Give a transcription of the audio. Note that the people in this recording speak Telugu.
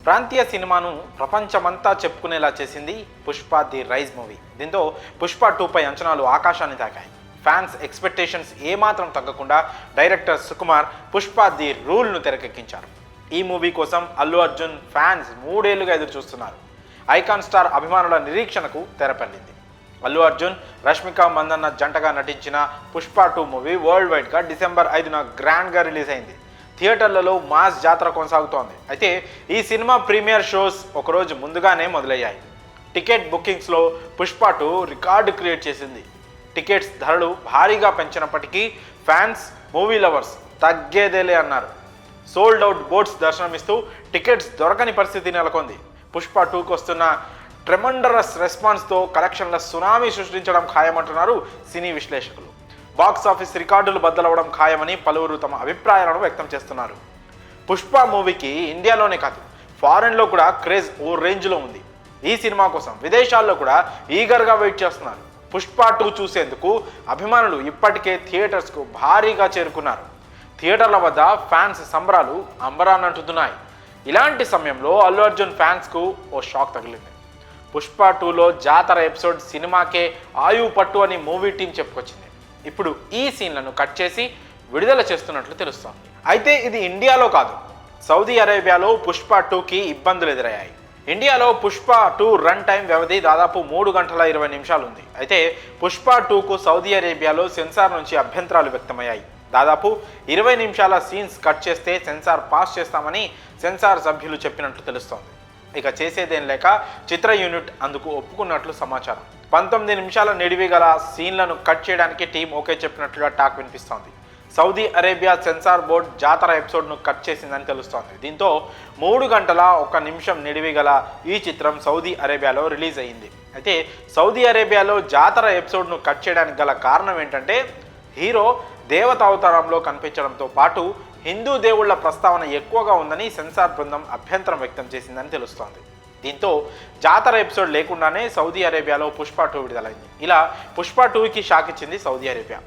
ప్రాంతీయ సినిమాను ప్రపంచమంతా చెప్పుకునేలా చేసింది పుష్ప ది రైజ్ మూవీ. దీంతో పుష్ప 2పై అంచనాలు ఆకాశాన్ని తాకాయి. ఫ్యాన్స్ ఎక్స్పెక్టేషన్స్ ఏమాత్రం తగ్గకుండా డైరెక్టర్ సుకుమార్ పుష్ప ది రూల్ను తెరకెక్కించారు. ఈ మూవీ కోసం అల్లు అర్జున్ ఫ్యాన్స్ 3 ఏళ్లుగా ఎదురు చూస్తున్నారు. ఐకాన్ స్టార్ అభిమానుల నిరీక్షణకు తెరపల్లింది. అల్లు అర్జున్, రష్మిక మందన్న జంటగా నటించిన పుష్ప 2 మూవీ వరల్డ్ వైడ్గా డిసెంబర్ 5న గ్రాండ్గా రిలీజ్ అయింది. థియేటర్లలో మాస్ జాతర కొనసాగుతోంది. అయితే ఈ సినిమా ప్రీమియర్ షోస్ ఒకరోజు ముందుగానే మొదలయ్యాయి. టికెట్ బుకింగ్స్లో పుష్ప 2 రికార్డు క్రియేట్ చేసింది. టికెట్స్ ధరలు భారీగా పెంచినప్పటికీ ఫ్యాన్స్, మూవీ లవర్స్ తగ్గేదేలే అన్నారు. సోల్డ్ అవుట్ బోర్డ్స్ దర్శనమిస్తూ టికెట్స్ దొరకని పరిస్థితి నెలకొంది. పుష్ప 2కు వస్తున్న ట్రెమండరస్ రెస్పాన్స్తో కలెక్షన్ల సునామీ సృష్టించడం ఖాయమంటున్నారు సినీ విశ్లేషకులు. బాక్స్ ఆఫీస్ రికార్డులు బద్దలవడం ఖాయమని పలువురు తమ అభిప్రాయాలను వ్యక్తం చేస్తున్నారు. పుష్ప మూవీకి ఇండియాలోనే కాదు, ఫారెన్లో కూడా క్రేజ్ ఓ రేంజ్లో ఉంది. ఈ సినిమా కోసం విదేశాల్లో కూడా ఈగర్గా వెయిట్ చేస్తున్నారు. పుష్ప 2 చూసేందుకు అభిమానులు ఇప్పటికే థియేటర్స్కు భారీగా చేరుకున్నారు. థియేటర్ల వద్ద ఫ్యాన్స్ సంబరాలు అంబరాన్నంటున్నాయి. ఇలాంటి సమయంలో అల్లు అర్జున్ ఫ్యాన్స్కు ఓ షాక్ తగిలింది. పుష్ప 2లో జాతర ఎపిసోడ్ సినిమాకే ఆయువు పట్టు అని మూవీ టీం చెప్పుకొచ్చింది. ఇప్పుడు ఈ సీన్లను కట్ చేసి విడుదల చేస్తున్నట్లు తెలుస్తోంది. అయితే ఇది ఇండియాలో కాదు, సౌదీ అరేబియాలో పుష్ప 2కి ఇబ్బందులు ఎదురయ్యాయి. ఇండియాలో పుష్ప 2 రన్ టైం వ్యవధి దాదాపు 3 గంటల 20 నిమిషాలు ఉంది. అయితే పుష్ప 2కు సౌదీ అరేబియాలో సెన్సార్ నుంచి అభ్యంతరాలు వ్యక్తమయ్యాయి. దాదాపు 20 నిమిషాల సీన్స్ కట్ చేస్తే సెన్సార్ పాస్ చేస్తామని సెన్సార్ సభ్యులు చెప్పినట్లు తెలుస్తోంది. ఇక చేసేదేం లేక చిత్ర యూనిట్ అందుకు ఒప్పుకున్నట్లు సమాచారం. 19 నిమిషాల నిడివి గల సీన్లను కట్ చేయడానికి టీం ఓకే చెప్పినట్లుగా టాక్ వినిపిస్తోంది. సౌదీ అరేబియా సెన్సార్ బోర్డ్ జాతర ఎపిసోడ్ను కట్ చేసిందని తెలుస్తోంది. దీంతో 3 గంటల 1 నిమిషం నిడివి గల ఈ చిత్రం సౌదీ అరేబియాలో రిలీజ్ అయ్యింది. అయితే సౌదీ అరేబియాలో జాతర ఎపిసోడ్ను కట్ చేయడానికి గల కారణం ఏంటంటే హీరో దేవత అవతారంలో కనిపించడంతో పాటు హిందూ దేవుళ్ల ప్రస్తావన ఎక్కువగా ఉందని సెన్సార్ బృందం అభ్యంతరం వ్యక్తం చేసిందని తెలుస్తోంది. దీంతో జాతర ఎపిసోడ్ లేకుండానే సౌదీ అరేబియాలో పుష్ప 2 విడుదలైంది. ఇలా పుష్ప 2కి షాక్ ఇచ్చింది సౌదీ అరేబియా.